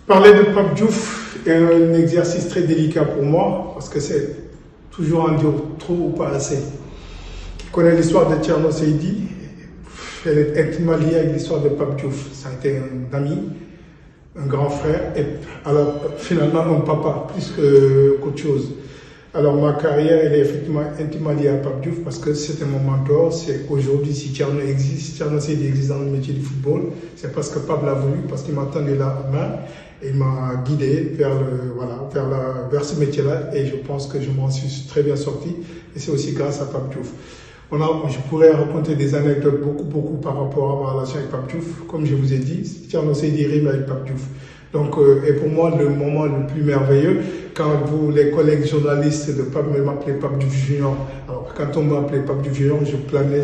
Parler de Pape Diouf est un exercice très délicat pour moi parce que c'est toujours un dire trop ou pas assez. Qui connaît l'histoire de Thierno Seydi, elle est intimement liée avec l'histoire de Pape Diouf. Ça a été un ami, un grand frère et alors finalement un papa plus qu'autre chose. Alors ma carrière elle est effectivement intimement liée à Pape Diouf parce que c'était mon mentor. C'est aujourd'hui si Thierno Seydi existe dans le métier du football, c'est parce que Pape l'a voulu, parce qu'il m'a tendu la main. Et il m'a guidé vers ce métier-là et je pense que je m'en suis très bien sorti et c'est aussi grâce à Pape Diouf. Je pourrais raconter des anecdotes beaucoup par rapport à ma relation avec Pape Diouf. Comme je vous ai dit, Thierno Seydi rime avec Pape Diouf. Donc, et pour moi, le moment le plus merveilleux, quand vous, les collègues journalistes de Pape m'appelaient Pape Diouf Junior. Alors, quand on m'appelait Pape Diouf Junior, je planais,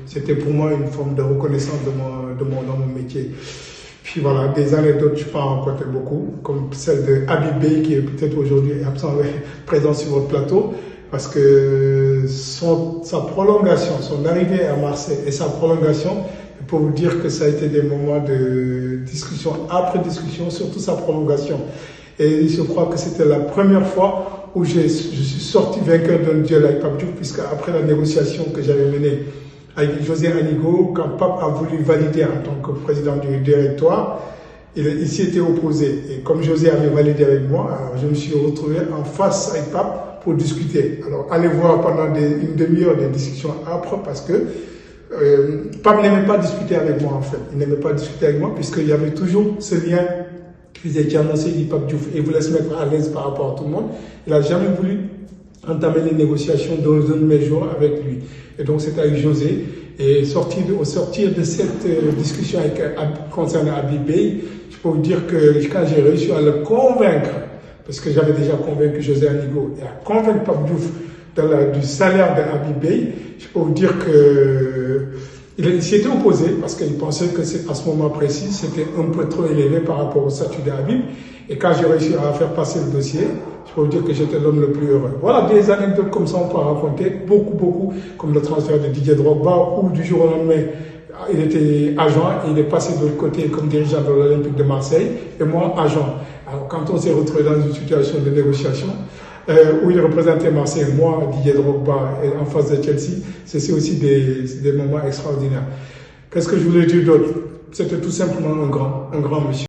c'était pour moi une forme de reconnaissance dans mon métier. Puis voilà, des anecdotes, je peux en raconter beaucoup, comme celle de Habib Beye, qui est peut-être aujourd'hui absent, présent sur votre plateau, parce que sa prolongation, son arrivée à Marseille et sa prolongation, pour vous dire que ça a été des moments de discussion, après discussion, surtout sa prolongation. Et je crois que c'était la première fois où je suis sorti vainqueur d'un duel avec Pape Diouf, puisque après la négociation que j'avais menée avec José Anigo, quand Pape a voulu valider en tant que président du directoire, il s'y était opposé. Et comme José avait validé avec moi, alors je me suis retrouvé en face avec Pape pour discuter. Alors allez voir pendant une demi-heure des discussions âpres parce que Pape n'aimait pas discuter avec moi en fait. Il n'aimait pas discuter avec moi puisqu'il y avait toujours ce lien qui faisait Thierno Seydi, Pape Diouf et voulait se mettre à l'aise par rapport à tout le monde. Il n'a jamais voulu entamer les négociations dans un de mes jours avec lui. Et donc c'était avec José. Et au sortir de cette discussion concernant Habib Beye, je peux vous dire que quand j'ai réussi à le convaincre, parce que j'avais déjà convaincu José Anigo, et à convaincre Pape Diouf du salaire de Habib Beye, je peux vous dire qu'il s'y était opposé parce qu'il pensait que à ce moment précis, c'était un peu trop élevé par rapport au statut de Habib. Et quand j'ai réussi à faire passer le dossier, je peux vous dire que j'étais l'homme le plus heureux. Voilà des anecdotes comme ça, on peut raconter beaucoup, comme le transfert de Didier Drogba, où du jour au lendemain, il était agent et il est passé de l'autre côté comme dirigeant de l'Olympique de Marseille, et moi, agent. Alors quand on s'est retrouvé dans une situation de négociation, où il représentait Marseille, moi, Didier Drogba, et en face de Chelsea, c'est aussi des moments extraordinaires. Qu'est-ce que je voulais dire d'autre? C'était tout simplement un grand monsieur.